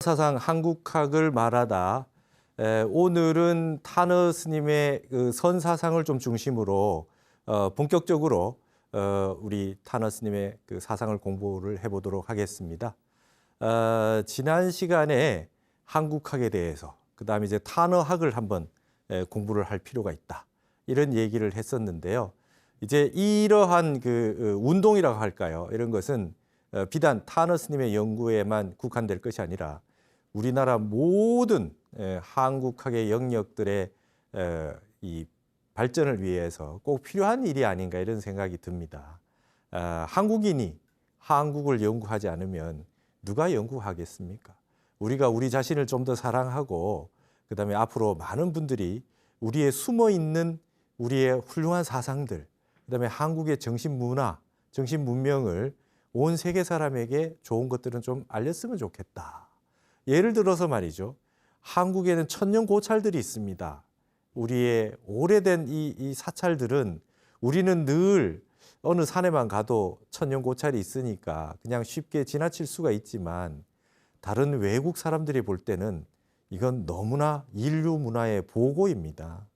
사상 한국학을 말하다 오늘은 타너 스님의 그 선사상을 좀 중심으로 본격적으로 우리 타너 스님의 그 사상을 공부를 해보도록 하겠습니다. 지난 시간에 한국학에 대해서 그다음에 이제 타너학을 한번 공부를 할 필요가 있다 이런 얘기를 했었는데요. 이제 이러한 그 운동이라고 할까요? 이런 것은 비단 타너 스님의 연구에만 국한될 것이 아니라 우리나라 모든 한국학의 영역들의 이 발전을 위해서 꼭 필요한 일이 아닌가 이런 생각이 듭니다. 한국인이 한국을 연구하지 않으면 누가 연구하겠습니까? 우리가 우리 자신을 좀 더 사랑하고 그다음에 앞으로 많은 분들이 우리의 숨어 있는 우리의 훌륭한 사상들, 그다음에 한국의 정신 문화, 정신 문명을 온 세계 사람에게 좋은 것들은 좀 알렸으면 좋겠다. 예를 들어서 말이죠. 한국에는 천년 고찰들이 있습니다. 우리의 오래된 이 사찰들은 우리는 늘 어느 산에만 가도 천년 고찰이 있으니까 그냥 쉽게 지나칠 수가 있지만 다른 외국 사람들이 볼 때는 이건 너무나 인류 문화의 보고입니다.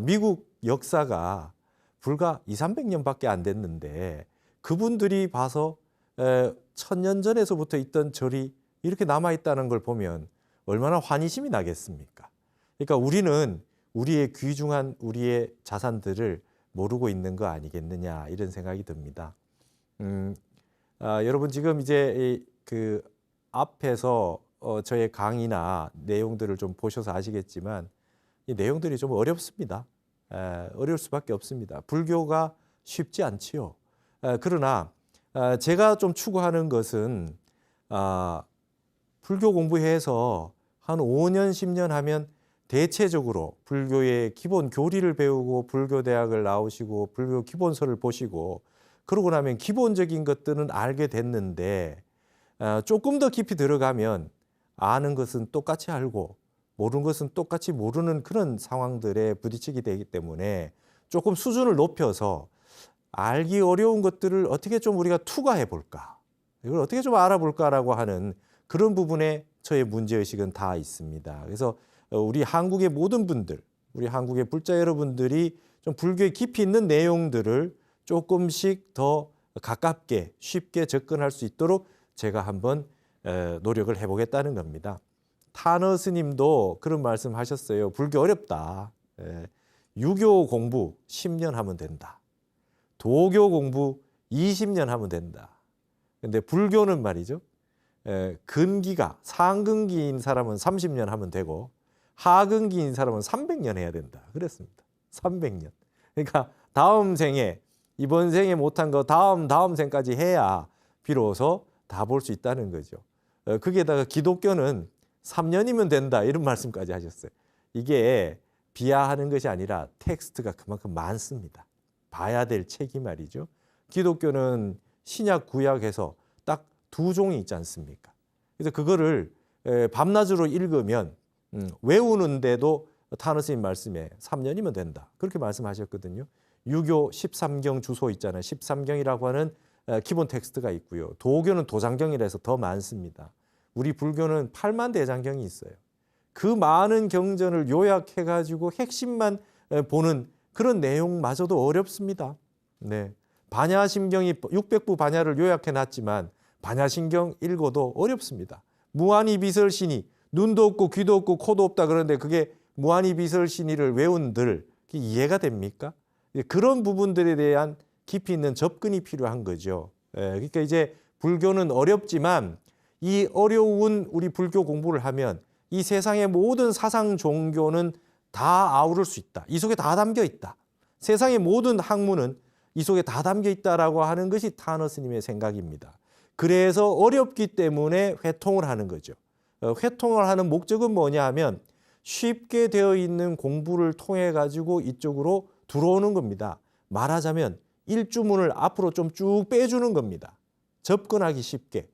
미국 역사가 불과 200~300년밖에 안 됐는데 그분들이 봐서 1000년 전에서부터 있던 절이 이렇게 남아있다는 걸 보면 얼마나 환희심이 나겠습니까? 그러니까 우리는 우리의 귀중한 우리의 자산들을 모르고 있는 거 아니겠느냐 이런 생각이 듭니다. 여러분 지금 이제 그 앞에서 저의 강의나 내용들을 좀 보셔서 아시겠지만 이 내용들이 좀 어렵습니다. 어려울 수밖에 없습니다. 불교가 쉽지 않지요. 그러나 제가 좀 추구하는 것은 불교 공부해서 한 5년, 10년 하면 대체적으로 불교의 기본 교리를 배우고 불교대학을 나오시고 불교 기본서를 보시고 그러고 나면 기본적인 것들은 알게 됐는데 조금 더 깊이 들어가면 아는 것은 똑같이 알고 모르는 것은 똑같이 모르는 그런 상황들에 부딪히게 되기 때문에 조금 수준을 높여서 알기 어려운 것들을 어떻게 좀 우리가 투과해 볼까, 이걸 어떻게 좀 알아볼까라고 하는 그런 부분에 저의 문제의식은 다 있습니다. 그래서 우리 한국의 모든 분들, 우리 한국의 불자 여러분들이 좀 불교에 깊이 있는 내용들을 조금씩 더 가깝게 쉽게 접근할 수 있도록 제가 한번 노력을 해보겠다는 겁니다. 타너 스님도 그런 말씀 하셨어요. 불교 어렵다. 유교 공부 10년 하면 된다. 도교 공부 20년 하면 된다. 근데 불교는 말이죠. 근기가 상근기인 사람은 30년 하면 되고 하근기인 사람은 300년 해야 된다. 그랬습니다. 300년. 그러니까 다음 생에 이번 생에 못한 거 다음 생까지 해야 비로소 다 볼 수 있다는 거죠. 거기에다가 기독교는 3년이면 된다 이런 말씀까지 하셨어요. 이게 비하하는 것이 아니라 텍스트가 그만큼 많습니다. 봐야 될 책이 말이죠. 기독교는 신약 구약에서 딱 2종이 있지 않습니까? 그래서 그거를 밤낮으로 읽으면 외우는데도 타너 스님 말씀에 3년이면 된다. 그렇게 말씀하셨거든요. 유교 13경 주소 있잖아요. 13경이라고 하는 기본 텍스트가 있고요. 도교는 도장경이라서 더 많습니다. 우리 불교는 8만 대장경이 있어요. 그 많은 경전을 요약해가지고 핵심만 보는 그런 내용마저도 어렵습니다. 네. 반야심경이 600부 반야를 요약해놨지만 반야심경 읽어도 어렵습니다. 무한히비설신이 눈도 없고 귀도 없고 코도 없다 그러는데 그게 무한히비설신이를 외운들 이해가 됩니까? 그런 부분들에 대한 깊이 있는 접근이 필요한 거죠. 그러니까 이제 불교는 어렵지만 이 어려운 우리 불교 공부를 하면 이 세상의 모든 사상 종교는 다 아우를 수 있다. 이 속에 다 담겨 있다. 세상의 모든 학문은 이 속에 다 담겨 있다라고 하는 것이 타너 스님의 생각입니다. 그래서 어렵기 때문에 회통을 하는 거죠. 회통을 하는 목적은 뭐냐 하면 쉽게 되어 있는 공부를 통해 가지고 이쪽으로 들어오는 겁니다. 말하자면 일주문을 앞으로 좀 쭉 빼주는 겁니다. 접근하기 쉽게.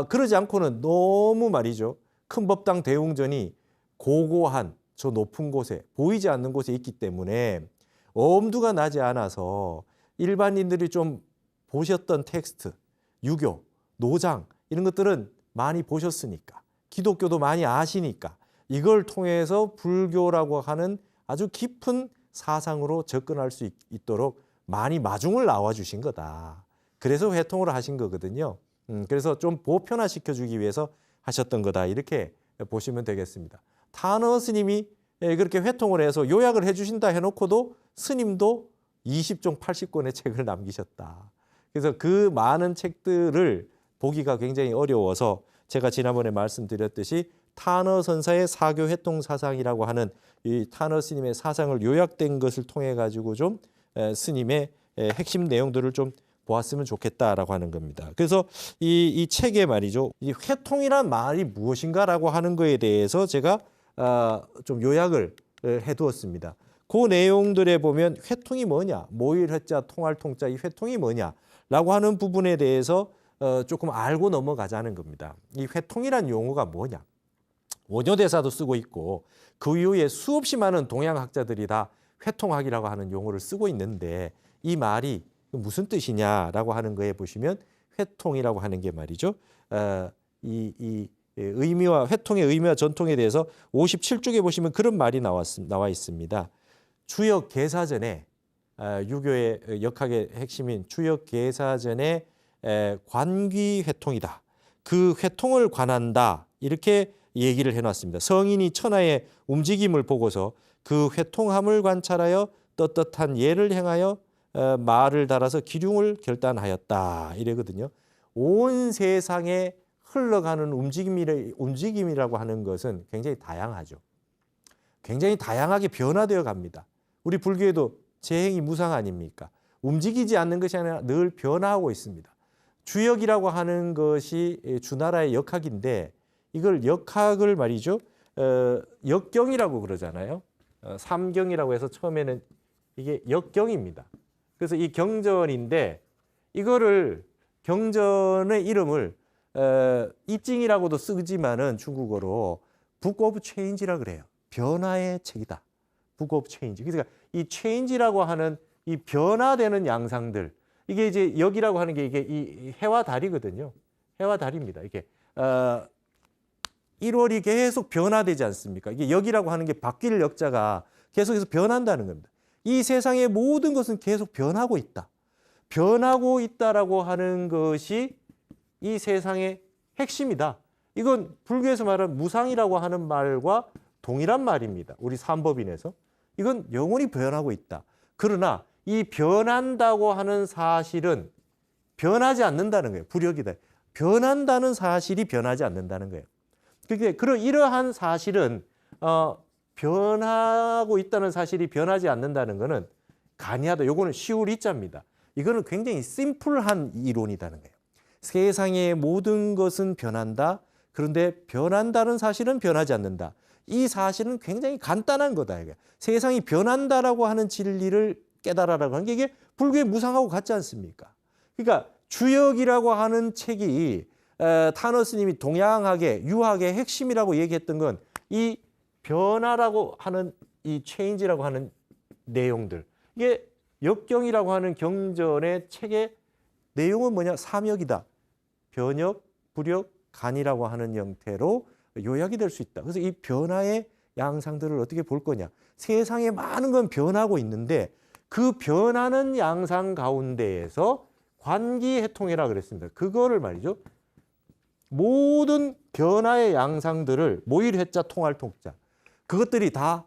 그러지 않고는 너무 말이죠. 큰 법당 대웅전이 고고한 저 높은 곳에 보이지 않는 곳에 있기 때문에 엄두가 나지 않아서 일반인들이 좀 보셨던 텍스트, 유교, 노장 이런 것들은 많이 보셨으니까 기독교도 많이 아시니까 이걸 통해서 불교라고 하는 아주 깊은 사상으로 접근할 수 있도록 많이 마중을 나와주신 거다. 그래서 회통을 하신 거거든요. 그래서 좀 보편화시켜주기 위해서 하셨던 거다. 이렇게 보시면 되겠습니다. 타너 스님이 그렇게 회통을 해서 요약을 해주신다 해놓고도 스님도 20종 80권의 책을 남기셨다. 그래서 그 많은 책들을 보기가 굉장히 어려워서 제가 지난번에 말씀드렸듯이 타너 선사의 사교 회통 사상이라고 하는 이 타너 스님의 사상을 요약된 것을 통해 가지고 좀 스님의 핵심 내용들을 좀 보았으면 좋겠다라고 하는 겁니다. 그래서 이 책에 말이죠, 이 회통이란 말이 무엇인가라고 하는 거에 대해서 제가 좀 요약을 해두었습니다. 그 내용들에 보면 회통이 뭐냐, 모일회자, 통할통자, 이 회통이 뭐냐라고 하는 부분에 대해서 조금 알고 넘어가자는 겁니다. 이 회통이란 용어가 뭐냐? 원효대사도 쓰고 있고 그 이후에 수없이 많은 동양학자들이 다 회통학이라고 하는 용어를 쓰고 있는데 이 말이 무슨 뜻이냐라고 하는 거에 보시면 회통이라고 하는 게 말이죠. 이 의미와 회통의 의미와 전통에 대해서 57쪽에 보시면 그런 말이 나와 있습니다. 주역 계사전에 유교의 역학의 핵심인 주역 계사전의 관귀 회통이다. 그 회통을 관한다. 이렇게 얘기를 해놨습니다. 성인이 천하의 움직임을 보고서 그 회통함을 관찰하여 떳떳한 예를 행하여 말을 달아서 기륭을 결단하였다. 이래거든요. 온 세상에 흘러가는 움직임이라고 하는 것은 굉장히 다양하죠. 굉장히 다양하게 변화되어 갑니다. 우리 불교에도 재행이 무상 아닙니까? 움직이지 않는 것이 아니라 늘 변화하고 있습니다. 주역이라고 하는 것이 주나라의 역학인데 이걸 역학을 말이죠. 역경이라고 그러잖아요. 삼경이라고 해서 처음에는 이게 역경입니다. 그래서 이 경전인데 이거를 경전의 이름을 이징이라고도 쓰지만은 중국어로 북 오브 체인지라 그래요. 변화의 책이다. 북 오브 체인지. 그러니까 이 체인지라고 하는 이 변화되는 양상들, 이게 이제 역이라고 하는 게 이게 이 해와 달이거든요. 해와 달입니다. 이게 1월이 계속 변화되지 않습니까? 이게 역이라고 하는 게 바뀔 역자가 계속해서 변한다는 겁니다. 이 세상의 모든 것은 계속 변하고 있다. 변하고 있다라고 하는 것이 이 세상의 핵심이다. 이건 불교에서 말하는 무상이라고 하는 말과 동일한 말입니다. 우리 삼법인에서. 이건 영원히 변하고 있다. 그러나 이 변한다고 하는 사실은 변하지 않는다는 거예요. 불역이다. 변한다는 사실이 변하지 않는다는 거예요. 그러니까 이러한 사실은 변하고 있다는 사실이 변하지 않는다는 것은 간이하다. 요거는 시울 이자입니다. 이거는 굉장히 심플한 이론이라는 거예요. 세상의 모든 것은 변한다. 그런데 변한다는 사실은 변하지 않는다. 이 사실은 굉장히 간단한 거다. 이게. 세상이 변한다라고 하는 진리를 깨달아라고 하는 게 이게 불교의 무상하고 같지 않습니까? 그러니까 주역이라고 하는 책이 타너 스님이 동양학의 유학의 핵심이라고 얘기했던 건 이 변화라고 하는 이 체인지라고 하는 내용들. 이게 역경이라고 하는 경전의 책의 내용은 뭐냐? 삼역이다. 변역, 불역, 간이라고 하는 형태로 요약이 될 수 있다. 그래서 이 변화의 양상들을 어떻게 볼 거냐? 세상에 많은 건 변하고 있는데 그 변하는 양상 가운데에서 관기해통이라 그랬습니다. 그거를 말이죠. 모든 변화의 양상들을 모일회자, 통할통자. 그것들이 다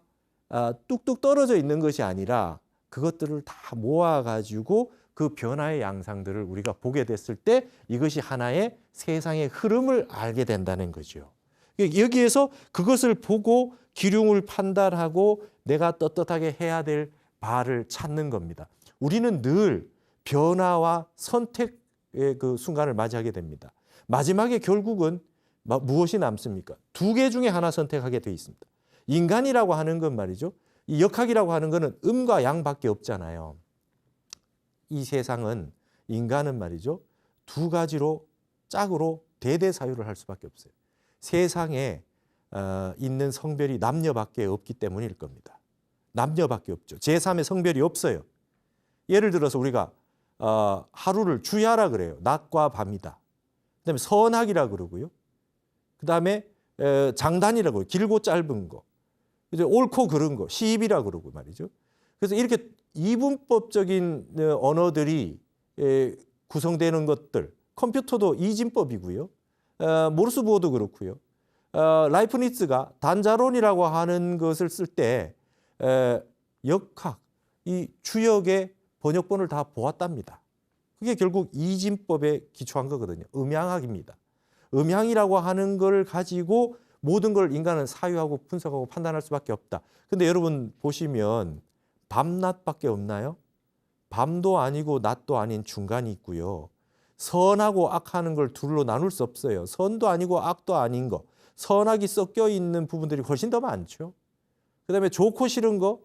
뚝뚝 떨어져 있는 것이 아니라 그것들을 다 모아가지고 그 변화의 양상들을 우리가 보게 됐을 때 이것이 하나의 세상의 흐름을 알게 된다는 거죠. 여기에서 그것을 보고 기륭을 판단하고 내가 떳떳하게 해야 될 바를 찾는 겁니다. 우리는 늘 변화와 선택의 그 순간을 맞이하게 됩니다. 마지막에 결국은 무엇이 남습니까? 두 개 중에 하나 선택하게 돼 있습니다. 인간이라고 하는 건 말이죠. 이 역학이라고 하는 거는 음과 양밖에 없잖아요. 이 세상은 인간은 말이죠. 두 가지로 짝으로 대대사유를 할 수밖에 없어요. 세상에 있는 성별이 남녀밖에 없기 때문일 겁니다. 남녀밖에 없죠. 제3의 성별이 없어요. 예를 들어서 우리가 하루를 주야라 그래요. 낮과 밤이다. 그다음에 선악이라 그러고요. 그다음에 장단이라고 길고 짧은 거, 이제 옳고 그른 거, 시입이라 그러고 말이죠. 그래서 이렇게 이분법적인 언어들이 구성되는 것들, 컴퓨터도 이진법이고요. 모르스 보어도 그렇고요. 라이프니츠가 단자론이라고 하는 것을 쓸 때 역학, 이 주역의 번역본을 다 보았답니다. 그게 결국 이진법에 기초한 거거든요. 음양학입니다. 음양이라고 하는 걸 가지고 모든 걸 인간은 사유하고 분석하고 판단할 수밖에 없다. 근데 여러분 보시면 밤낮밖에 없나요? 밤도 아니고 낮도 아닌 중간이 있고요. 선하고 악하는 걸 둘로 나눌 수 없어요. 선도 아니고 악도 아닌 거. 선악이 섞여 있는 부분들이 훨씬 더 많죠. 그다음에 좋고 싫은 거,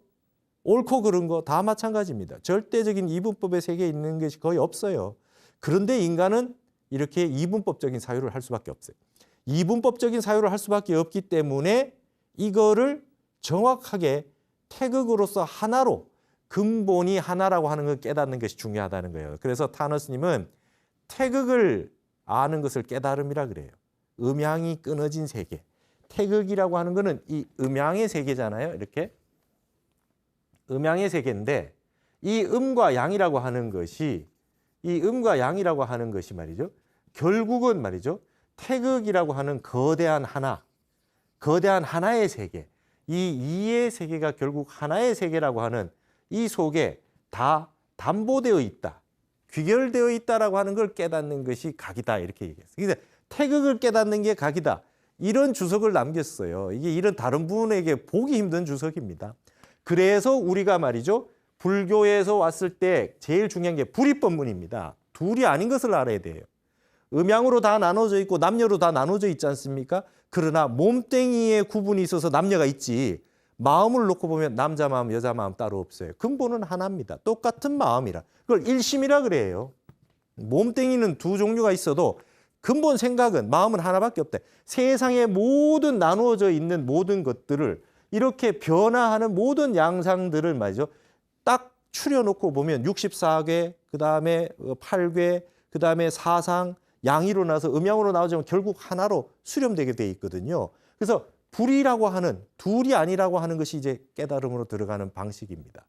옳고 그른 거 다 마찬가지입니다. 절대적인 이분법의 세계에 있는 것이 거의 없어요. 그런데 인간은 이렇게 이분법적인 사유를 할 수밖에 없어요. 이분법적인 사유를 할 수밖에 없기 때문에 이거를 정확하게 태극으로서 하나로 근본이 하나라고 하는 걸 깨닫는 것이 중요하다는 거예요. 그래서 타너스님은 태극을 아는 것을 깨달음이라 그래요. 음양이 끊어진 세계. 태극이라고 하는 거는 이 음양의 세계잖아요. 이렇게. 음양의 세계인데 이 음과 양이라고 하는 것이 말이죠. 결국은 말이죠. 태극이라고 하는 거대한 하나의 세계. 이 이의 세계가 결국 하나의 세계라고 하는 이 속에 다 담보되어 있다. 귀결되어 있다라고 하는 걸 깨닫는 것이 각이다. 이렇게 얘기했어요. 그래서 태극을 깨닫는 게 각이다. 이런 주석을 남겼어요. 이게 이런 다른 분에게 보기 힘든 주석입니다. 그래서 우리가 말이죠. 불교에서 왔을 때 제일 중요한 게 불입법문입니다. 둘이 아닌 것을 알아야 돼요. 음양으로 다 나눠져 있고 남녀로 다 나눠져 있지 않습니까? 그러나 몸뚱이에 구분이 있어서 남녀가 있지 마음을 놓고 보면 남자 마음, 여자 마음 따로 없어요. 근본은 하나입니다. 똑같은 마음이라. 그걸 일심이라 그래요. 몸뚱이는 두 종류가 있어도 근본 생각은 마음은 하나밖에 없다. 세상의 모든 나누어져 있는 모든 것들을 이렇게 변화하는 모든 양상들을 말이죠. 딱 추려놓고 보면 64괴, 그다음에 8괴, 그다음에 사상, 양이로 나서 음양으로 나오자면 결국 하나로 수렴되게 돼 있거든요. 그래서 불이라고 하는 둘이 아니라고 하는 것이 이제 깨달음으로 들어가는 방식입니다.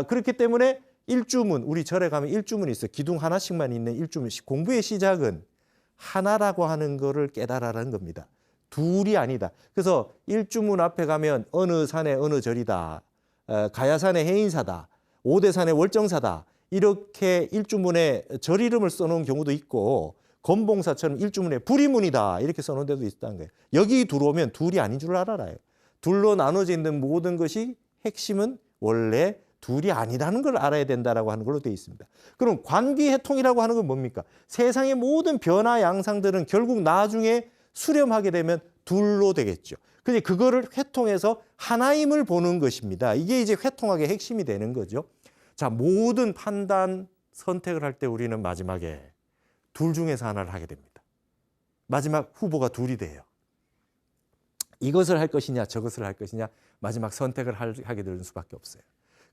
그렇기 때문에 일주문, 우리 절에 가면 일주문이 있어요. 기둥 하나씩만 있는 일주문. 공부의 시작은 하나라고 하는 거를 깨달으라는 겁니다. 둘이 아니다. 그래서 일주문 앞에 가면 어느 산의 어느 절이다. 가야산의 해인사다. 오대산의 월정사다. 이렇게 일주문에 절 이름을 써놓은 경우도 있고 건봉사처럼 일주문에 불이문이다. 이렇게 써놓은 데도 있다는 거예요. 여기 들어오면 둘이 아닌 줄 알아요. 둘로 나눠져 있는 모든 것이 핵심은 원래 둘이 아니라는 걸 알아야 된다라고 하는 걸로 되어 있습니다. 그럼 관기해통이라고 하는 건 뭡니까? 세상의 모든 변화 양상들은 결국 나중에 수렴하게 되면 둘로 되겠죠. 근데 그거를 회통해서 하나임을 보는 것입니다. 이게 이제 회통학의 핵심이 되는 거죠. 자, 모든 판단, 선택을 할 때 우리는 마지막에 둘 중에서 하나를 하게 됩니다. 마지막 후보가 둘이 돼요. 이것을 할 것이냐 저것을 할 것이냐 마지막 선택을 하게 되는 수밖에 없어요.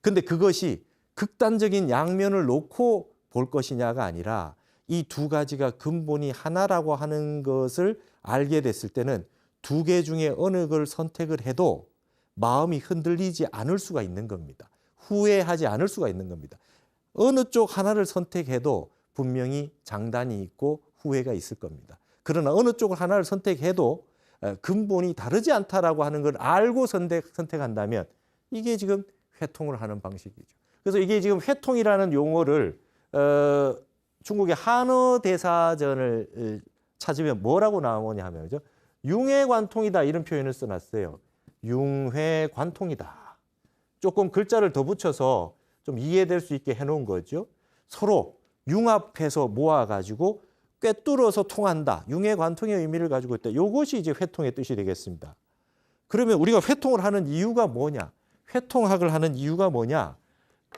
근데 그것이 극단적인 양면을 놓고 볼 것이냐가 아니라 이 두 가지가 근본이 하나라고 하는 것을 알게 됐을 때는 두 개 중에 어느 걸 선택을 해도 마음이 흔들리지 않을 수가 있는 겁니다. 후회하지 않을 수가 있는 겁니다. 어느 쪽 하나를 선택해도 분명히 장단이 있고 후회가 있을 겁니다. 그러나 어느 쪽을 하나를 선택해도 근본이 다르지 않다라고 하는 걸 알고 선택한다면 이게 지금 회통을 하는 방식이죠. 그래서 이게 지금 회통이라는 용어를 중국의 한어 대사전을 찾으면 뭐라고 나오냐 하면 그죠? 융회관통이다 이런 표현을 써놨어요. 융회관통이다. 조금 글자를 더 붙여서 좀 이해될 수 있게 해놓은 거죠. 서로 융합해서 모아가지고 꿰뚫어서 통한다. 융회관통의 의미를 가지고 있다. 이것이 이제 회통의 뜻이 되겠습니다. 그러면 우리가 회통을 하는 이유가 뭐냐? 회통학을 하는 이유가 뭐냐?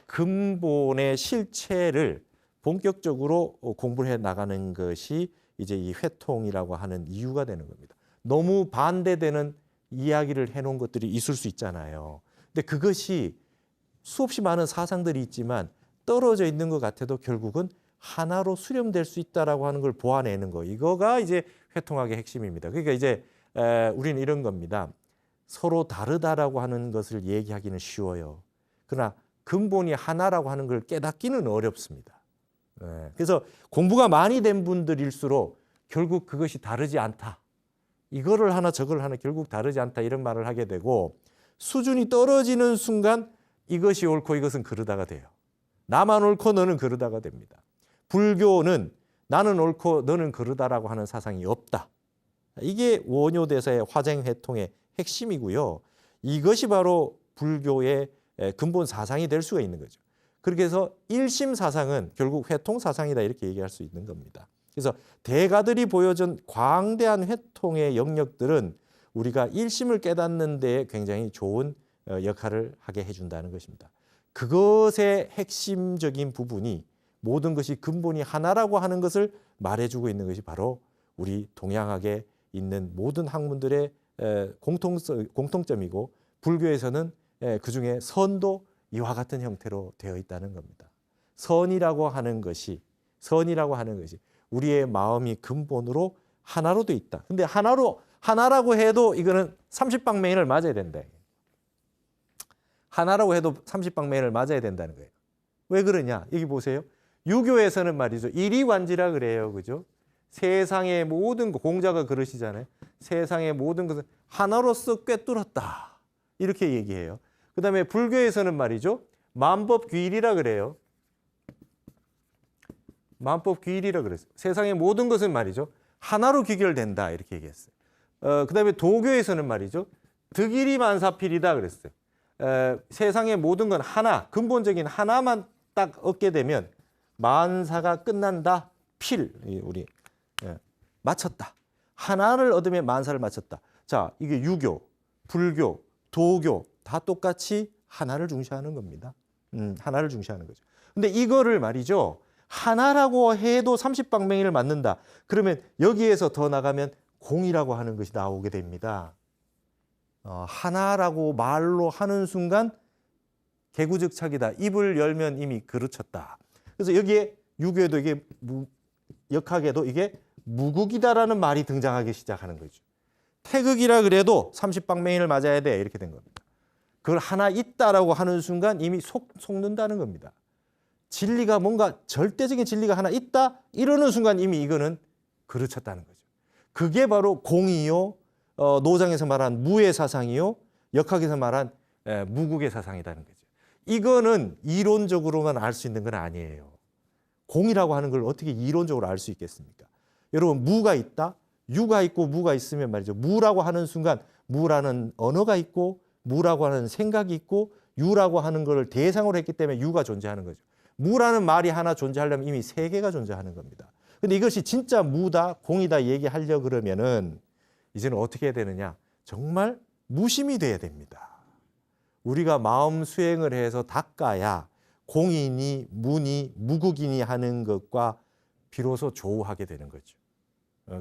근본의 실체를 본격적으로 공부를 해 나가는 것이 이제 이 회통이라고 하는 이유가 되는 겁니다. 너무 반대되는 이야기를 해놓은 것들이 있을 수 있잖아요. 근데 그것이 수없이 많은 사상들이 있지만 떨어져 있는 것 같아도 결국은 하나로 수렴될 수 있다라고 하는 걸 보아내는 거. 이거가 이제 회통학의 핵심입니다. 그러니까 이제 우리는 이런 겁니다. 서로 다르다라고 하는 것을 얘기하기는 쉬워요. 그러나 근본이 하나라고 하는 걸 깨닫기는 어렵습니다. 그래서 공부가 많이 된 분들일수록 결국 그것이 다르지 않다. 이거를 하나 저걸 하나 결국 다르지 않다 이런 말을 하게 되고 수준이 떨어지는 순간 이것이 옳고 이것은 그르다가 돼요. 나만 옳고 너는 그르다가 됩니다. 불교는 나는 옳고 너는 그르다라고 하는 사상이 없다. 이게 원효대사의 화쟁회통의 핵심이고요. 이것이 바로 불교의 근본 사상이 될 수가 있는 거죠. 그렇게 해서 일심 사상은 결국 회통 사상이다 이렇게 얘기할 수 있는 겁니다. 그래서 대가들이 보여준 광대한 회통의 영역들은 우리가 일심을 깨닫는 데 굉장히 좋은 역할을 하게 해준다는 것입니다. 그것의 핵심적인 부분이 모든 것이 근본이 하나라고 하는 것을 말해주고 있는 것이 바로 우리 동양학에 있는 모든 학문들의 공통점이고 불교에서는 그중에 선도 이와 같은 형태로 되어 있다는 겁니다. 선이라고 하는 것이 우리의 마음이 근본으로 하나로 돼 있다. 근데 하나라고 해도 이거는 30방맹인을 맞아야 된다. 하나라고 해도 30방맹인을 맞아야 된다는 거예요. 왜 그러냐? 여기 보세요. 유교에서는 말이죠. 일이관지라 그래요. 그죠? 세상의 모든 것, 공자가 그러시잖아요. 세상의 모든 것을 하나로서 꿰뚫었다. 이렇게 얘기해요. 그 다음에 불교에서는 말이죠. 만법귀일이라 그래요. 만법귀일이라 그랬어요. 세상의 모든 것은 말이죠. 하나로 귀결된다. 이렇게 얘기했어요. 그 다음에 도교에서는 말이죠. 득일이 만사필이다 그랬어요. 세상의 모든 건 하나, 근본적인 하나만 딱 얻게 되면 만사가 끝난다. 필, 우리 마쳤다. 하나를 얻으면 만사를 마쳤다. 자, 이게 유교, 불교, 도교 다 똑같이 하나를 중시하는 겁니다. 하나를 중시하는 거죠. 근데 이거를 말이죠. 하나라고 해도 30방맹이를 맞는다. 그러면 여기에서 더 나가면 공이라고 하는 것이 나오게 됩니다. 하나라고 말로 하는 순간 개구적착이다. 입을 열면 이미 그르쳤다. 그래서 여기에 유교에도 이게 역학에도 이게 무국이다라는 말이 등장하기 시작하는 거죠. 태극이라 그래도 30방맹이를 맞아야 돼. 이렇게 된 겁니다. 그걸 하나 있다라고 하는 순간 이미 속는다는 겁니다. 진리가 뭔가 절대적인 진리가 하나 있다 이러는 순간 이미 이거는 그르쳤다는 거죠. 그게 바로 공이요. 노장에서 말한 무의 사상이요. 역학에서 말한 무국의 사상이라는 거죠. 이거는 이론적으로만 알 수 있는 건 아니에요. 공이라고 하는 걸 어떻게 이론적으로 알 수 있겠습니까? 여러분 무가 있다. 유가 있고 무가 있으면 말이죠. 무라고 하는 순간 무라는 언어가 있고 무라고 하는 생각이 있고 유라고 하는 걸 대상으로 했기 때문에 유가 존재하는 거죠. 무라는 말이 하나 존재하려면 이미 세 개가 존재하는 겁니다. 근데 이것이 진짜 무다, 공이다 얘기하려고 그러면은 이제는 어떻게 해야 되느냐? 정말 무심이 돼야 됩니다. 우리가 마음 수행을 해서 닦아야 공이니 무니 무국이니 하는 것과 비로소 조우하게 되는 거죠.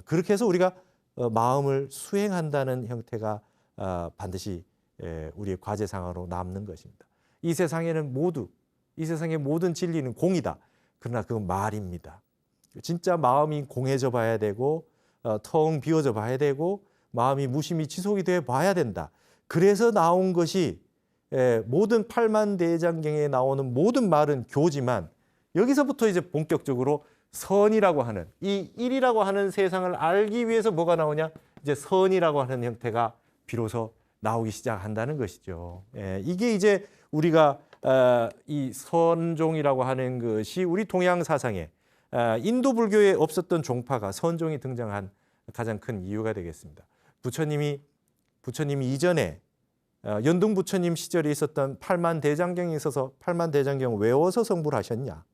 그렇게 해서 우리가 마음을 수행한다는 형태가 반드시 우리의 과제상으로 남는 것입니다. 이 세상에는 이 세상의 모든 진리는 공이다. 그러나 그건 말입니다. 진짜 마음이 공해져 봐야 되고 텅 비워져 봐야 되고 마음이 무심히 지속이 돼 봐야 된다. 그래서 나온 것이 모든 팔만대장경에 나오는 모든 말은 교지만 여기서부터 이제 본격적으로 선이라고 하는 이 일이라고 하는 세상을 알기 위해서 뭐가 나오냐? 이제 선이라고 하는 형태가 비로소 나오기 시작한다는 것이죠. 이게 이제 우리가 이 선종이라고 하는 것이 우리 동양 사상에 인도 불교에 없었던 종파가 선종이 등장한 가장 큰 이유가 되겠습니다. 부처님이 이전에 연등 부처님 시절에 있었던 팔만대장경에 있어서 팔만대장경 외워서 성불 하셨냐?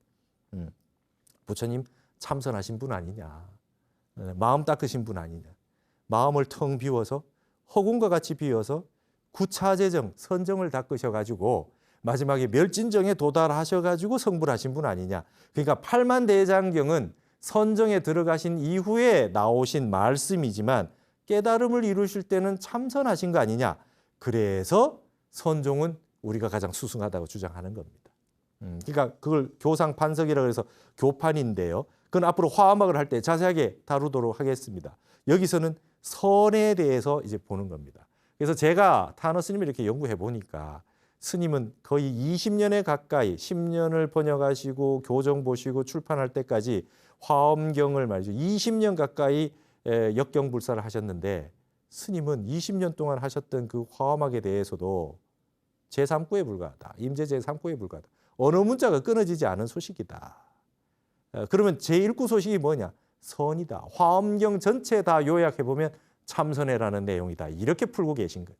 부처님 참선하신 분 아니냐? 마음 닦으신 분 아니냐? 마음을 텅 비워서 허공과 같이 비워서 구차제정, 선정을 닦으셔가지고 마지막에 멸진정에 도달하셔가지고 성불하신 분 아니냐? 그러니까 팔만대장경은 선정에 들어가신 이후에 나오신 말씀이지만 깨달음을 이루실 때는 참선하신 거 아니냐? 그래서 선종은 우리가 가장 수승하다고 주장하는 겁니다. 그러니까 그걸 교상판석이라고 해서 교판인데요. 그건 앞으로 화엄학을 할 때 자세하게 다루도록 하겠습니다. 여기서는 선에 대해서 이제 보는 겁니다. 그래서 제가 타너 스님을 이렇게 연구해 보니까 스님은 거의 20년에 가까이 10년을 번역하시고 교정 보시고 출판할 때까지 화엄경을 말이죠. 20년 가까이 역경불사를 하셨는데 스님은 20년 동안 하셨던 그 화엄학에 대해서도 제3구에 불과하다. 임재 제3구에 불과하다. 어느 문자가 끊어지지 않은 소식이다. 그러면 제1구 소식이 뭐냐? 선이다. 화엄경 전체 다 요약해 보면 참선해라는 내용이다. 이렇게 풀고 계신 거죠.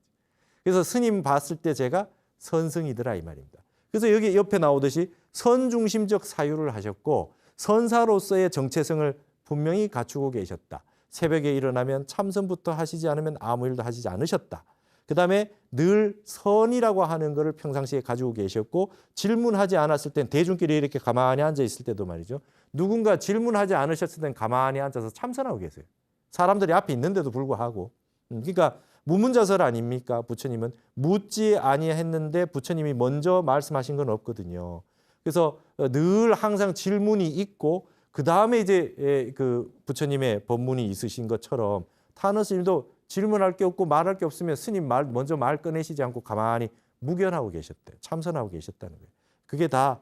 그래서 스님 봤을 때 제가 선승이더라 이 말입니다. 그래서 여기 옆에 나오듯이 선중심적 사유를 하셨고 선사로서의 정체성을 분명히 갖추고 계셨다. 새벽에 일어나면 참선부터 하시지 않으면 아무 일도 하시지 않으셨다. 그다음에 늘 선이라고 하는 것을 평상시에 가지고 계셨고 질문하지 않았을 땐 대중끼리 이렇게 가만히 앉아 있을 때도 말이죠. 누군가 질문하지 않으셨을 땐 가만히 앉아서 참선하고 계세요. 사람들이 앞에 있는데도 불구하고. 그러니까 무문자설 아닙니까? 부처님은 묻지 아니했는데 부처님이 먼저 말씀하신 건 없거든요. 그래서 늘 항상 질문이 있고 그 다음에 이제 그 부처님의 법문이 있으신 것처럼 타너 스님도 질문할 게 없고 말할 게 없으면 스님 먼저 말 꺼내시지 않고 가만히 묵연하고 계셨대요. 참선하고 계셨다는 거예요. 그게 다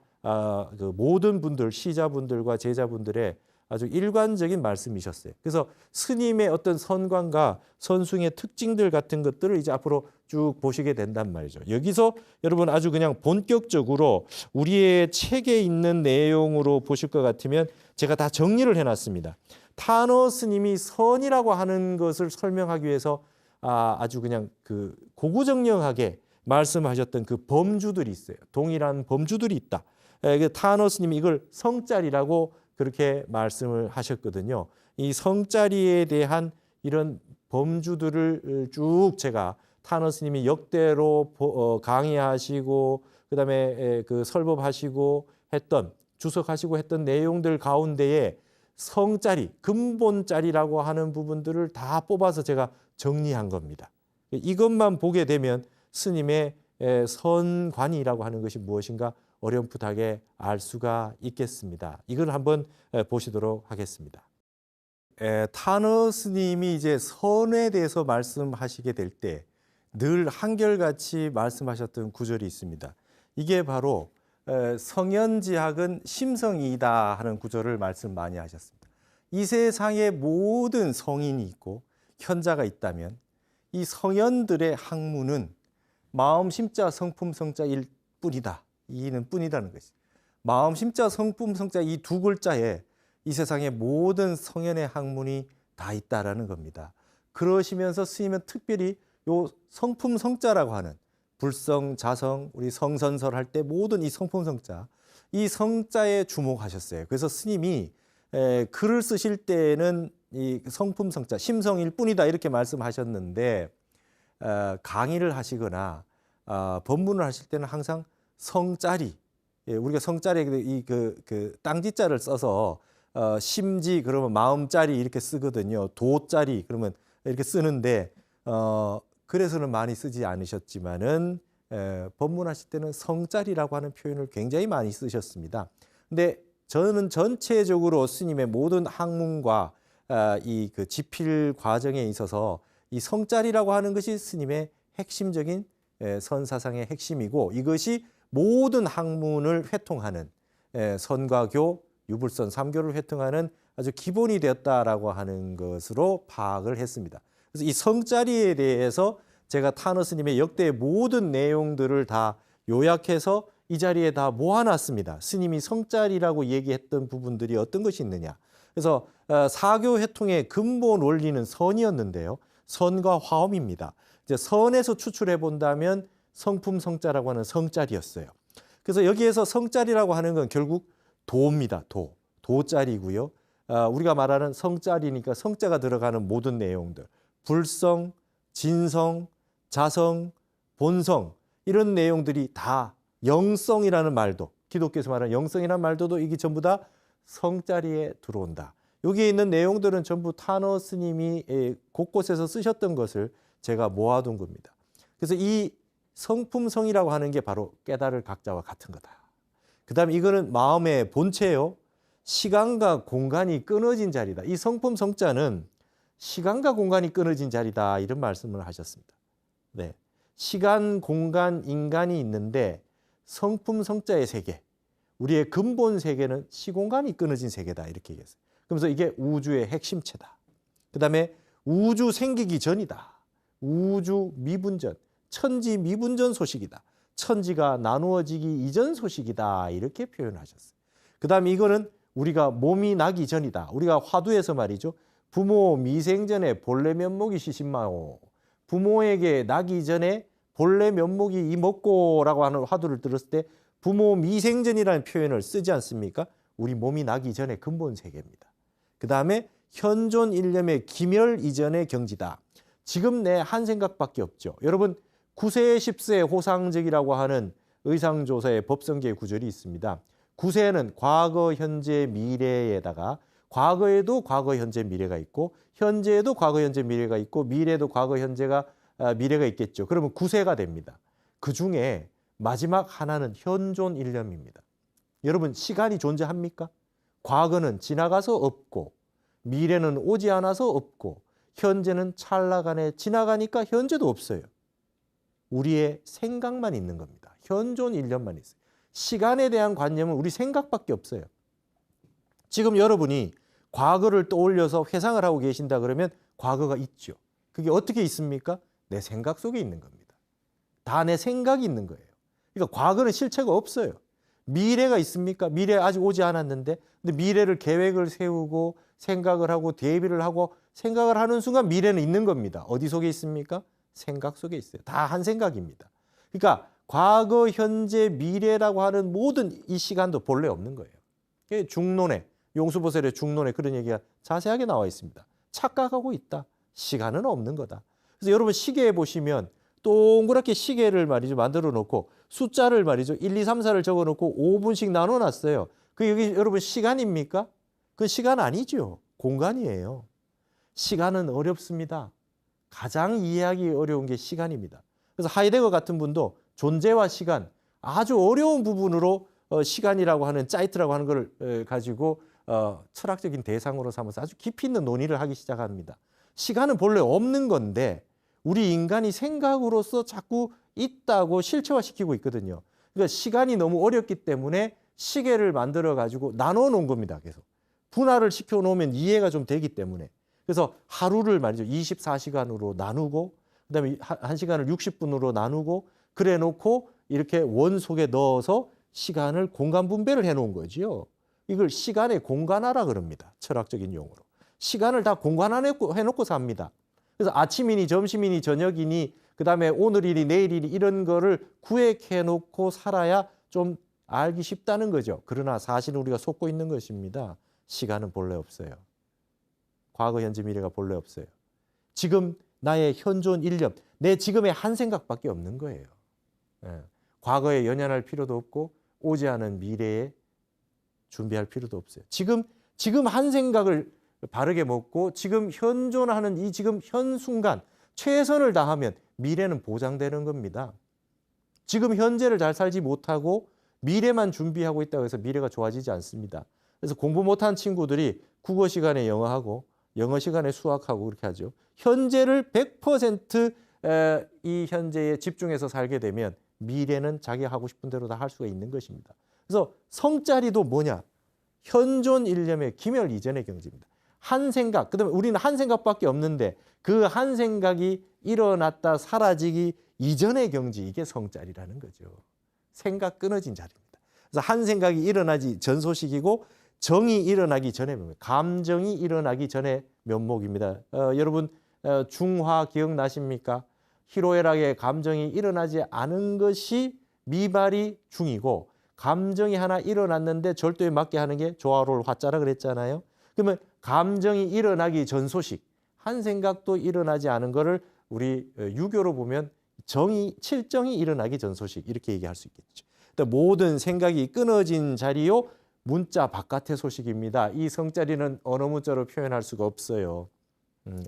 그 모든 분들, 시자분들과 제자분들의 아주 일관적인 말씀이셨어요. 그래서 스님의 어떤 선관과 선숭의 특징들 같은 것들을 이제 앞으로 쭉 보시게 된단 말이죠. 여기서 여러분 아주 그냥 본격적으로 우리의 책에 있는 내용으로 보실 것 같으면 제가 다 정리를 해놨습니다. 타너 스님이 선이라고 하는 것을 설명하기 위해서 아주 그냥 그 고구정령하게 말씀하셨던 그 범주들이 있어요. 동일한 범주들이 있다. 타너 스님이 이걸 성짤이라고 그렇게 말씀을 하셨거든요. 이 성자리에 대한 이런 범주들을 쭉 제가 타너 스님이 역대로 강의하시고 그다음에 그 설법하시고 했던 주석하시고 했던 내용들 가운데에 성자리, 근본자리라고 하는 부분들을 다 뽑아서 제가 정리한 겁니다. 이것만 보게 되면 스님의 선관이라고 하는 것이 무엇인가 어렴풋하게 알 수가 있겠습니다. 이걸 한번 보시도록 하겠습니다. 타너 스님이 이제 선에 대해서 말씀하시게 될 때 늘 한결같이 말씀하셨던 구절이 있습니다. 이게 바로 성현지학은 심성이다 하는 구절을 말씀 많이 하셨습니다. 이 세상에 모든 성인이 있고 현자가 있다면 이 성현들의 학문은 마음 심자 성품 성자일 뿐이다. 이는 뿐이라는 것이. 마음 심자 성품 성자 이 두 글자에 이 세상의 모든 성현의 학문이 다 있다라는 겁니다. 그러시면서 스님은 특별히 요 성품 성자라고 하는 불성, 자성, 우리 성선설 할 때 모든 이 성품 성자, 이 성자에 주목하셨어요. 그래서 스님이 글을 쓰실 때는 이 성품 성자, 심성일 뿐이다 이렇게 말씀하셨는데 강의를 하시거나 법문을 하실 때는 항상 성자리, 우리가 성자리에 그 땅지자를 써서 심지 그러면 마음자리 이렇게 쓰거든요. 도자리 그러면 이렇게 쓰는데 그래서는 많이 쓰지 않으셨지만은 법문하실 때는 성자리라고 하는 표현을 굉장히 많이 쓰셨습니다. 근데 저는 전체적으로 스님의 모든 학문과 이 그 지필 과정에 있어서 이 성자리라고 하는 것이 스님의 핵심적인 선사상의 핵심이고 이것이 모든 학문을 회통하는 선과교, 유불선, 삼교를 회통하는 아주 기본이 되었다라고 하는 것으로 파악을 했습니다. 그래서 이 성자리에 대해서 제가 타너 스님의 역대 모든 내용들을 다 요약해서 이 자리에 다 모아놨습니다. 스님이 성자리라고 얘기했던 부분들이 어떤 것이 있느냐. 그래서 사교 회통의 근본 원리는 선이었는데요. 선과 화엄입니다. 이제 선에서 추출해 본다면 성품 성자라고 하는 성자리였어요. 그래서 여기에서 성자리라고 하는 건 결국 도입니다. 도자리고요. 우리가 말하는 성자리니까 성자가 들어가는 모든 내용들. 불성, 진성, 자성, 본성 이런 내용들이 다 영성이라는 말도 기독교에서 말하는 영성이라는 말도 이게 전부 다 성자리에 들어온다. 여기에 있는 내용들은 전부 타너 스님이 곳곳에서 쓰셨던 것을 제가 모아둔 겁니다. 그래서 이 성품성이라고 하는 게 바로 깨달을 각자와 같은 거다. 그 다음에 이거는 마음의 본체요. 시간과 공간이 끊어진 자리다. 이 성품 성자는 시간과 공간이 끊어진 자리다 이런 말씀을 하셨습니다. 네, 시간, 공간, 인간이 있는데 성품, 성자의 세계, 우리의 근본 세계는 시공간이 끊어진 세계다 이렇게 얘기했어요. 그러면서 이게 우주의 핵심체다. 그 다음에 우주 생기기 전이다. 우주 미분전, 천지 미분전 소식이다. 천지가 나누어지기 이전 소식이다 이렇게 표현하셨어요. 그 다음에 이거는 우리가 몸이 나기 전이다. 우리가 화두에서 말이죠. 부모 미생전에 본래 면목이 시신마오. 부모에게 나기 전에 본래 면목이 이먹고라고 하는 화두를 들었을 때 부모 미생전이라는 표현을 쓰지 않습니까? 우리 몸이 나기 전에 근본 세계입니다. 그 다음에 현존 일념의 기멸 이전의 경지다. 지금 내 한 생각밖에 없죠. 여러분 9세 10세 호상적이라고 하는 의상조사의 법성계의 구절이 있습니다. 9세는 과거, 현재, 미래에다가 과거에도 과거, 현재, 미래가 있고 현재에도 과거, 현재, 미래가 있고 미래에도 과거, 현재가 미래가 있겠죠. 그러면 9세가 됩니다. 그중에 마지막 하나는 현존 일념입니다. 여러분 시간이 존재합니까? 과거는 지나가서 없고 미래는 오지 않아서 없고 현재는 찰나간에 지나가니까 현재도 없어요. 우리의 생각만 있는 겁니다. 현존 일념만 있어요. 시간에 대한 관념은 우리 생각밖에 없어요. 지금 여러분이 과거를 떠올려서 회상을 하고 계신다 그러면 과거가 있죠. 그게 어떻게 있습니까? 내 생각 속에 있는 겁니다. 다 내 생각이 있는 거예요. 그러니까 과거는 실체가 없어요. 미래가 있습니까? 미래 아직 오지 않았는데 근데 미래를 계획을 세우고 생각을 하고 대비를 하고 생각을 하는 순간 미래는 있는 겁니다. 어디 속에 있습니까? 생각 속에 있어요. 다 한 생각입니다. 그러니까 과거, 현재, 미래라고 하는 모든 이 시간도 본래 없는 거예요. 중론에 용수보살의 중론에 그런 얘기가 자세하게 나와 있습니다. 착각하고 있다. 시간은 없는 거다. 그래서 여러분 시계에 보시면 동그랗게 시계를 말이죠 만들어 놓고 숫자를 말이죠 1, 2, 3, 4를 적어 놓고 5분씩 나눠 놨어요. 그 여기 여러분 시간입니까? 그건 시간 아니죠. 공간이에요. 시간은 어렵습니다. 가장 이해하기 어려운 게 시간입니다. 그래서 하이데거 같은 분도 존재와 시간 아주 어려운 부분으로 시간이라고 하는 짜이트라고 하는 걸 가지고 철학적인 대상으로 삼아서 아주 깊이 있는 논의를 하기 시작합니다. 시간은 본래 없는 건데 우리 인간이 생각으로서 자꾸 있다고 실체화시키고 있거든요. 그러니까 시간이 너무 어렵기 때문에 시계를 만들어 가지고 나눠 놓은 겁니다. 계속 분할을 시켜 놓으면 이해가 좀 되기 때문에. 그래서 하루를 말이죠 24시간으로 나누고 그다음에 1시간을 60분으로 나누고 그래 놓고 이렇게 원 속에 넣어서 시간을 공간 분배를 해 놓은 거지요. 이걸 시간의 공간화라 그럽니다. 철학적인 용어로. 시간을 다 공간화해 놓고 삽니다. 그래서 아침이니 점심이니 저녁이니 그다음에 오늘이니 내일이니 이런 거를 구획해 놓고 살아야 좀 알기 쉽다는 거죠. 그러나 사실은 우리가 속고 있는 것입니다. 시간은 본래 없어요. 과거, 현재, 미래가 본래 없어요. 지금 나의 현존 일념, 내 지금의 한 생각밖에 없는 거예요. 과거에 연연할 필요도 없고 오지 않은 미래에 준비할 필요도 없어요. 지금 한 생각을 바르게 먹고 지금 현존하는 이 지금 현 순간 최선을 다하면 미래는 보장되는 겁니다. 지금 현재를 잘 살지 못하고 미래만 준비하고 있다고 해서 미래가 좋아지지 않습니다. 그래서 공부 못한 친구들이 국어 시간에 영어하고 영어 시간에 수학하고 그렇게 하죠. 현재를 100% 이 현재에 집중해서 살게 되면 미래는 자기가 하고 싶은 대로 다 할 수가 있는 것입니다. 그래서 성자리도 뭐냐? 현존 일념의 기멸 이전의 경지입니다. 한 생각, 그다음에 우리는 한 생각밖에 없는데 그 한 생각이 일어났다 사라지기 이전의 경지, 이게 성자리라는 거죠. 생각 끊어진 자리입니다. 그래서 한 생각이 일어나지 전 소식이고 정이 일어나기 전의 면목, 감정이 일어나기 전의 면목입니다. 여러분 중화 기억나십니까? 희로애락의 감정이 일어나지 않은 것이 미발이 중이고 감정이 하나 일어났는데 절도에 맞게 하는 게 조화로울 화자라 그랬잖아요. 그러면 감정이 일어나기 전 소식, 한 생각도 일어나지 않은 거를 우리 유교로 보면 칠정이 일어나기 전 소식 이렇게 얘기할 수 있겠죠. 모든 생각이 끊어진 자리요 문자 바깥의 소식입니다. 이 성자리는 언어 문자로 표현할 수가 없어요.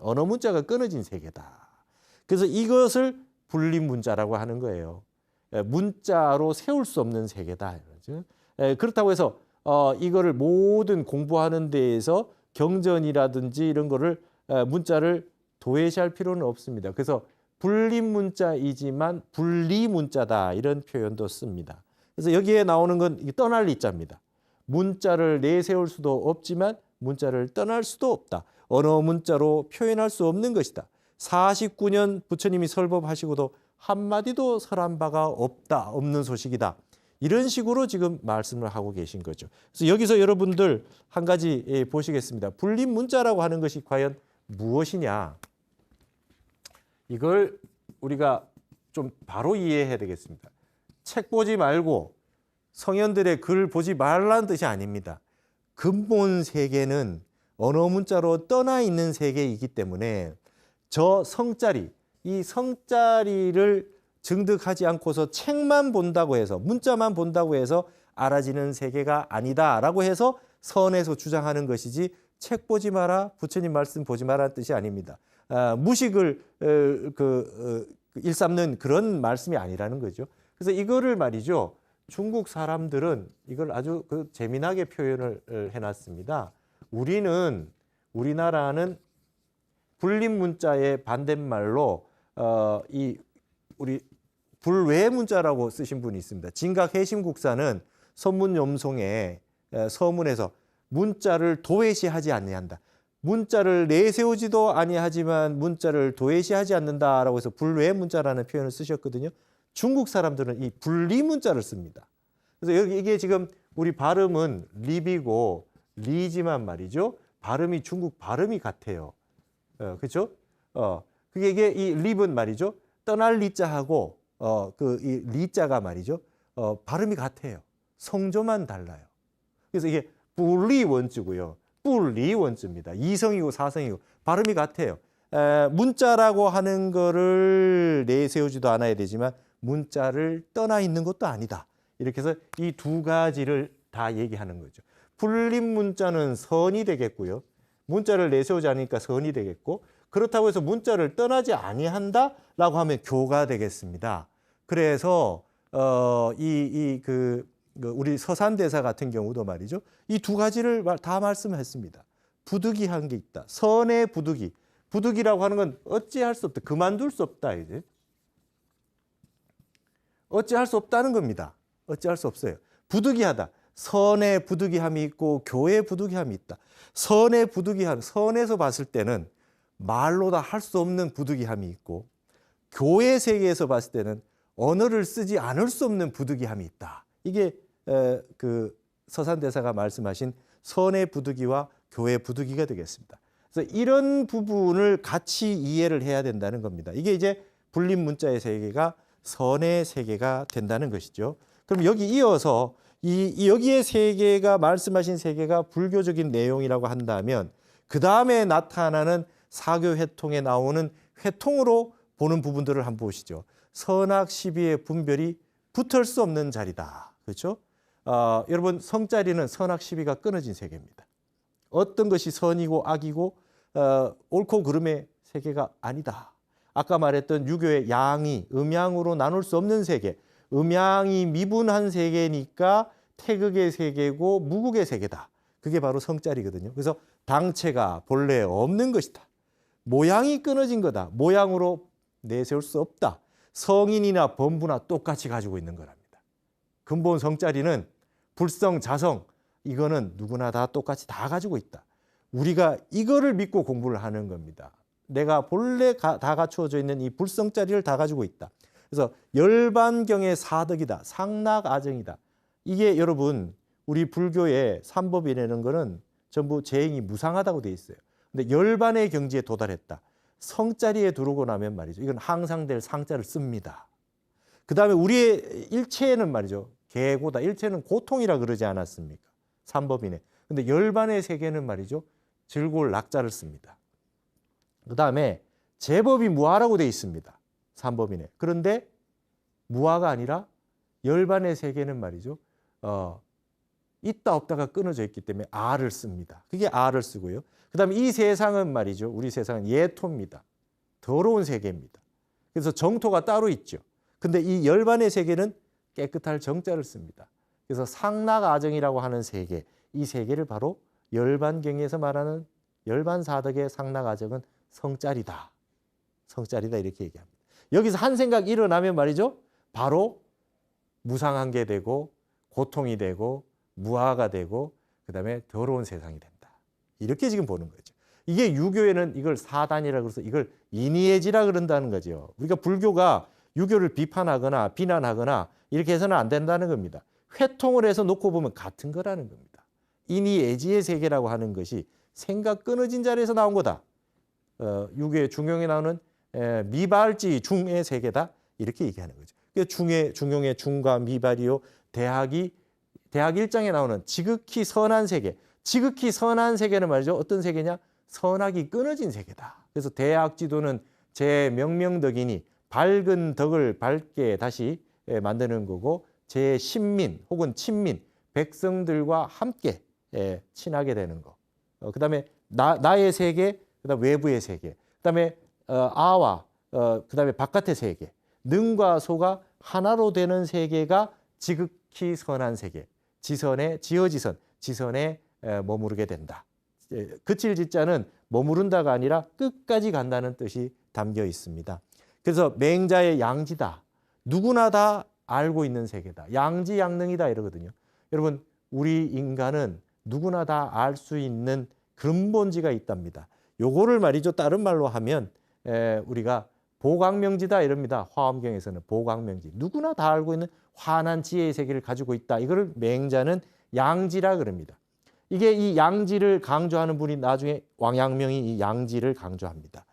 언어 문자가 끊어진 세계다. 그래서 이것을 분립 문자라고 하는 거예요. 문자로 세울 수 없는 세계다. 그렇다고 해서 이거를 모든 공부하는 데에서 경전이라든지 이런 거를 문자를 도외시할 필요는 없습니다. 그래서 불림 문자이지만 분리 문자다 이런 표현도 씁니다. 그래서 여기에 나오는 건 떠날 리자입니다. 문자를 내세울 수도 없지만 문자를 떠날 수도 없다. 언어 문자로 표현할 수 없는 것이다. 49년 부처님이 설법하시고도 한마디도 설한 바가 없다. 없는 소식이다. 이런 식으로 지금 말씀을 하고 계신 거죠. 그래서 여기서 여러분들 한 가지 보시겠습니다. 불림 문자라고 하는 것이 과연 무엇이냐. 이걸 우리가 좀 바로 이해해야 되겠습니다. 책 보지 말고 성현들의 글 보지 말라는 뜻이 아닙니다. 근본 세계는 언어 문자로 떠나 있는 세계이기 때문에 저 성자리, 이 성자리를 증득하지 않고서 책만 본다고 해서 문자만 본다고 해서 알아지는 세계가 아니다라고 해서 선에서 주장하는 것이지 책 보지 마라, 부처님 말씀 보지 마라는 뜻이 아닙니다. 무식을 일삼는 그런 말씀이 아니라는 거죠. 그래서 이거를 말이죠. 중국 사람들은 이걸 아주 재미나게 표현을 해놨습니다. 우리나라는 불림 문자의 반대말로 우리 불외 문자라고 쓰신 분이 있습니다. 진각 해심국사는 선문염송의 서문에서 문자를 도외시하지 아니한다. 문자를 내세우지도 아니하지만 문자를 도외시하지 않는다라고 해서 불외 문자라는 표현을 쓰셨거든요. 중국 사람들은 이 분리 문자를 씁니다. 그래서 이게 지금 우리 발음은 립이고 리지만 말이죠. 발음이 중국 발음이 같아요. 그렇죠? 이게 이 립은 말이죠. 떠날 리자하고 이 리자가 말이죠. 발음이 같아요. 성조만 달라요. 그래서 이게 불리 원주고요. 불리 원주입니다. 이성이고 사성이고 발음이 같아요. 문자라고 하는 거를 내세우지도 않아야 되지만 문자를 떠나 있는 것도 아니다. 이렇게 해서 이 두 가지를 다 얘기하는 거죠. 불림 문자는 선이 되겠고요. 문자를 내세우지 않으니까 선이 되겠고 그렇다고 해서 문자를 떠나지 아니한다라고 하면 교가 되겠습니다. 그래서 우리 서산대사 같은 경우도 말이죠. 이 두 가지를 다 말씀했습니다. 부득이한 게 있다. 선의 부득이. 부득이라고 하는 건 어찌할 수 없다. 그만둘 수 없다. 이제. 어찌할 수 없다는 겁니다. 어찌할 수 없어요. 부득이하다. 선의 부득이함이 있고 교의 부득이함이 있다. 선의 부득이함, 선에서 봤을 때는 말로 다 할 수 없는 부득이함이 있고 교의 세계에서 봤을 때는 언어를 쓰지 않을 수 없는 부득이함이 있다. 이게 서산대사가 말씀하신 선의 부득이와 교의 부득이가 되겠습니다. 그래서 이런 부분을 같이 이해를 해야 된다는 겁니다. 이게 이제 불림 문자의 세계가 선의 세계가 된다는 것이죠. 그럼 여기 이어서 여기의 세계가 말씀하신 세계가 불교적인 내용이라고 한다면 그 다음에 나타나는 사교 회통에 나오는 회통으로 보는 부분들을 한번 보시죠. 선악 시비의 분별이 붙을 수 없는 자리다. 그렇죠? 여러분 성자리는 선악 시비가 끊어진 세계입니다. 어떤 것이 선이고 악이고 옳고 그름의 세계가 아니다. 아까 말했던 유교의 양이 음양으로 나눌 수 없는 세계, 음양이 미분한 세계니까 태극의 세계고 무국의 세계다. 그게 바로 성자리거든요. 그래서 당체가 본래 없는 것이다. 모양이 끊어진 거다. 모양으로 내세울 수 없다. 성인이나 범부나 똑같이 가지고 있는 거랍니다. 근본 성자리는 불성, 자성 이거는 누구나 다 똑같이 다 가지고 있다. 우리가 이거를 믿고 공부를 하는 겁니다. 내가 본래 다 갖추어져 있는 이 불성자리를 다 가지고 있다. 그래서 열반경의 사덕이다. 상락아정이다. 이게 여러분 우리 불교의 삼법이라는 거는 전부 재행이 무상하다고 돼 있어요. 근데 열반의 경지에 도달했다. 성자리에 들어오고 나면 말이죠. 이건 항상될 상자를 씁니다. 그 다음에 우리의 일체는 말이죠. 계고다. 일체는 고통이라 그러지 않았습니까? 삼법이네. 근데 열반의 세계는 말이죠. 즐거울 낙자를 씁니다. 그 다음에 제법이 무아라고 돼 있습니다. 삼법이네. 그런데 무아가 아니라 열반의 세계는 말이죠. 있다 없다가 끊어져 있기 때문에 아를 씁니다. 그게 아를 쓰고요. 그 다음에 이 세상은 말이죠. 우리 세상은 예토입니다. 더러운 세계입니다. 그래서 정토가 따로 있죠. 근데 이 열반의 세계는 깨끗할 정자를 씁니다. 그래서 상락아정이라고 하는 세계, 이 세계를 바로 열반경에서 말하는 열반사덕의 상나가정은 성짤이다. 성짤이다 이렇게 얘기합니다. 여기서 한 생각 일어나면 말이죠. 바로 무상한 게 되고 고통이 되고 무아가 되고 그다음에 더러운 세상이 된다. 이렇게 지금 보는 거죠. 이게 유교에는 이걸 사단이라고 해서 이걸 인의예지라 그런다는 거죠. 우리가 불교가 유교를 비판하거나 비난하거나 이렇게 해서는 안 된다는 겁니다. 회통을 해서 놓고 보면 같은 거라는 겁니다. 인의예지의 세계라고 하는 것이 생각 끊어진 자리에서 나온 거다. 유교의 중용에 나오는 미발지 중의 세계다. 이렇게 얘기하는 거죠. 중용의 중과 미발이요. 대학 1장에 나오는 지극히 선한 세계. 지극히 선한 세계는 말이죠. 어떤 세계냐? 선악이 끊어진 세계다. 그래서 대학지도는 제 명명덕이니 밝은 덕을 밝게 다시 만드는 거고 제 신민 혹은 친민 백성들과 함께 친하게 되는 거. 그다음에 나의 세계, 그다음 외부의 세계, 그다음에 아와 그다음에 바깥의 세계, 능과 소가 하나로 되는 세계가 지극히 선한 세계. 지선에 머무르게 된다. 그칠 지자는 머무른다가 아니라 끝까지 간다는 뜻이 담겨 있습니다. 그래서 맹자의 양지다. 누구나 다 알고 있는 세계다. 양지양능이다 이러거든요. 여러분 우리 인간은 누구나 다 알 수 있는 근본지가 있답니다. 요거를 말이죠. 다른 말로 하면 우리가 보광명지다 이럽니다. 화엄경에서는 보광명지. 누구나 다 알고 있는 환한 지혜의 세계를 가지고 있다. 이거를 맹자는 양지라 그럽니다. 이게 이 양지를 강조하는 분이 나중에 왕양명이 이 양지를 강조합니다.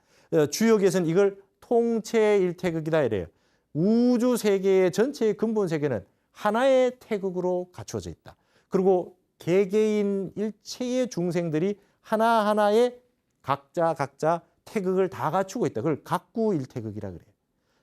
주역에서는 이걸 통체일태극이다 이래요. 우주 세계의 전체의 근본 세계는 하나의 태극으로 갖춰져 있다. 그리고 개개인 일체의 중생들이 하나하나의 각자 태극을 다 갖추고 있다. 그걸 각구일태극이라 그래요.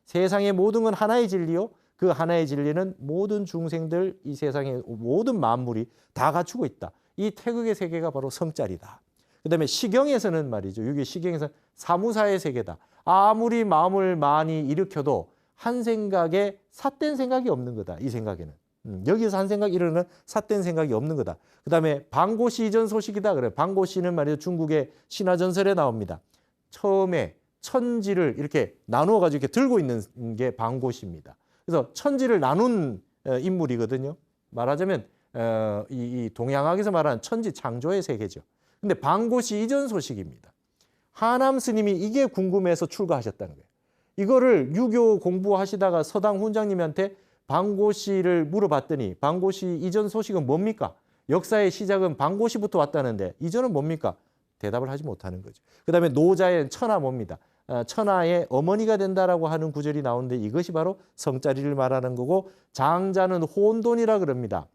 세상의 모든 건 하나의 진리요. 그 하나의 진리는 모든 중생들, 이 세상의 모든 만물이 다 갖추고 있다. 이 태극의 세계가 바로 성짤이다. 그다음에 시경에서는 말이죠. 여기 시경에서는 사무사의 세계다. 아무리 마음을 많이 일으켜도 한 생각에 삿된 생각이 없는 거다. 이 생각에는. 여기서 한 생각 이르는 삿된 생각이 없는 거다. 그다음에 방고시 이전 소식이다. 그래요. 방고시는 말이죠. 중국의 신화전설에 나옵니다. 처음에 천지를 이렇게 나누어 가지고 이렇게 들고 있는 게 방고시입니다. 그래서 천지를 나눈 인물이거든요. 말하자면 이 동양학에서 말하는 천지 창조의 세계죠. 근데 방고시 이전 소식입니다. 하남 스님이 이게 궁금해서 출가하셨다는 거예요. 이거를 유교 공부하시다가 서당 훈장님한테 방고시를 물어봤더니 방고시 이전 소식은 뭡니까? 역사의 시작은 방고시부터 왔다는데 이전은 뭡니까? 대답을 하지 못하는 거죠. 그다음에 노자의 천하 뭡니다. 천하의 어머니가 된다라고 하는 구절이 나오는데 이것이 바로 성자리를 말하는 거고 장자는 혼돈이라 그럽니다.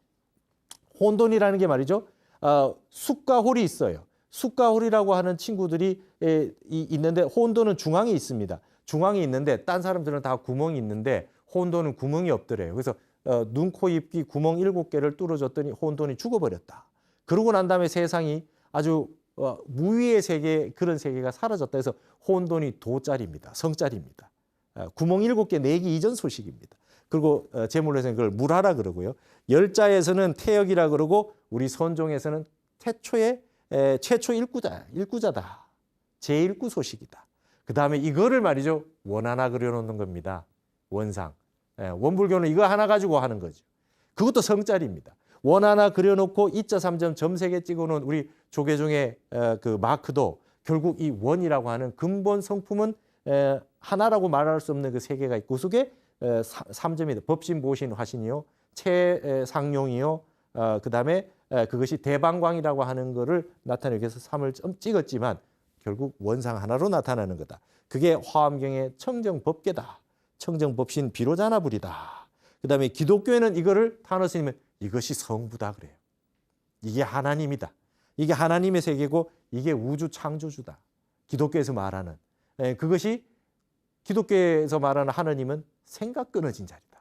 혼돈이라는 게 말이죠. 숫과 홀이 있어요. 숫과 홀이라고 하는 친구들이 있는데 혼돈은 중앙에 있습니다. 중앙에 있는데 딴 사람들은 다 구멍이 있는데 혼돈은 구멍이 없더래요. 그래서 눈, 코, 입, 귀 구멍 7개를 뚫어줬더니 혼돈이 죽어버렸다. 그러고 난 다음에 세상이 아주 무위의 세계, 그런 세계가 사라졌다 해서 혼돈이 도짤입니다. 성짤입니다. 구멍 7개 내기 이전 소식입니다. 그리고 제물로서는 그걸 물하라 그러고요. 열자에서는 태역이라 그러고 우리 선종에서는 최초 일구자다. 제1구 소식이다. 그 다음에 이거를 말이죠. 원 하나 그려놓는 겁니다. 원상. 원불교는 이거 하나 가지고 하는 거죠. 그것도 성짤입니다. 원 하나 그려놓고 2자 3점 점 3개 찍어놓은 우리 조계종의 그 마크도 결국 이 원이라고 하는 근본 성품은 하나라고 말할 수 없는 그 세 개가 있고 그 속에 3점이다. 법신, 보신, 화신이요. 최상용이요. 그 다음에 그것이 대방광이라고 하는 거를 나타내기 위해서 3을 찍었지만 결국 원상 하나로 나타나는 거다. 그게 화엄경의 청정법계다. 청정법신 비로자나불이다. 그 다음에 기독교에는 이거를 타너 스님은 이것이 성부다 그래요. 이게 하나님이다. 이게 하나님의 세계고 이게 우주 창조주다. 기독교에서 말하는. 그것이 기독교에서 말하는 하나님은 생각 끊어진 자리다.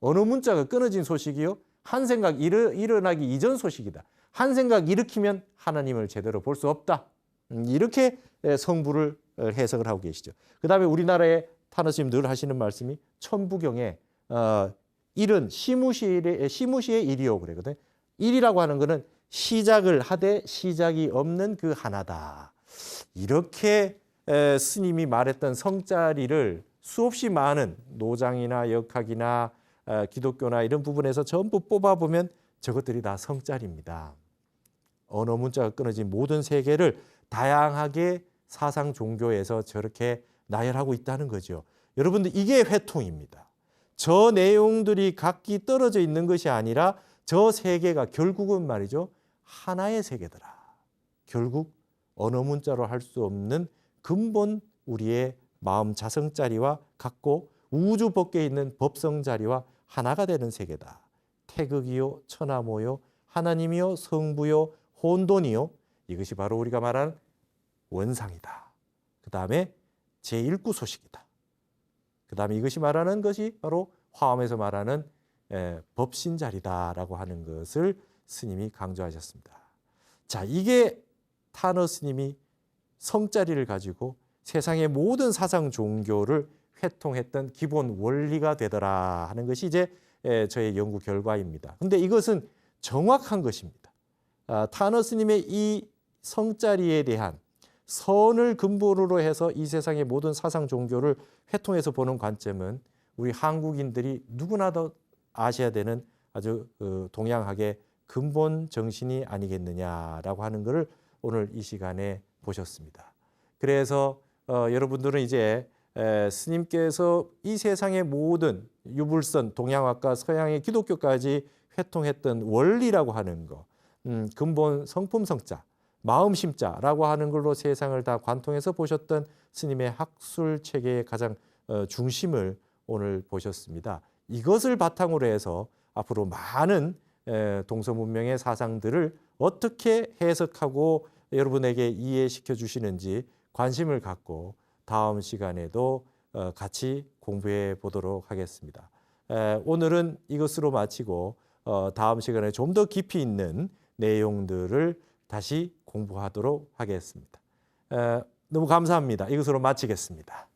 어느 문자가 끊어진 소식이요. 한 생각 일어나기 이전 소식이다. 한 생각 일으키면 하나님을 제대로 볼 수 없다. 이렇게 성부를 해석을 하고 계시죠. 그 다음에 우리나라의 타너 스님 늘 하시는 말씀이 천부경에 일은 시무시의 일이요 그러거든. 일이라고 하는 거는 시작을 하되 시작이 없는 그 하나다. 이렇게 스님이 말했던 성자리를 수없이 많은 노장이나 역학이나 기독교나 이런 부분에서 전부 뽑아보면 저것들이 다 성자리입니다. 언어 문자가 끊어진 모든 세계를 다양하게 사상 종교에서 저렇게 나열하고 있다는 거죠. 여러분들 이게 회통입니다. 저 내용들이 각기 떨어져 있는 것이 아니라 저 세계가 결국은 말이죠. 하나의 세계더라. 결국 언어 문자로 할 수 없는 근본 우리의 마음 자성자리와 같고 우주 밖에 있는 법성자리와 하나가 되는 세계다. 태극이요 천하모요 하나님이요 성부요 혼돈이요 이것이 바로 우리가 말하는 원상이다. 그 다음에 제1구소식이다. 그 다음에 이것이 말하는 것이 바로 화엄에서 말하는 법신자리다라고 하는 것을 스님이 강조하셨습니다. 자, 이게 타너 스님이 성자리를 가지고 세상의 모든 사상 종교를 회통했던 기본 원리가 되더라 하는 것이 이제 저의 연구 결과입니다. 근데 이것은 정확한 것입니다. 타너 스님의 이 성자리에 대한 선을 근본으로 해서 이 세상의 모든 사상 종교를 회통해서 보는 관점은 우리 한국인들이 누구나 더 아셔야 되는 아주 동양학의 근본 정신이 아니겠느냐라고 하는 것을 오늘 이 시간에 보셨습니다. 그래서 여러분들은 이제 스님께서 이 세상의 모든 유불선, 동양학과 서양의 기독교까지 회통했던 원리라고 하는 거, 근본 성품성자, 마음심자라고 하는 걸로 세상을 다 관통해서 보셨던 스님의 학술 체계의 가장 중심을 오늘 보셨습니다. 이것을 바탕으로 해서 앞으로 많은 동서문명의 사상들을 어떻게 해석하고 여러분에게 이해시켜 주시는지 관심을 갖고 다음 시간에도 같이 공부해 보도록 하겠습니다. 오늘은 이것으로 마치고 다음 시간에 좀 더 깊이 있는 내용들을 다시 공부하도록 하겠습니다. 너무 감사합니다. 이것으로 마치겠습니다.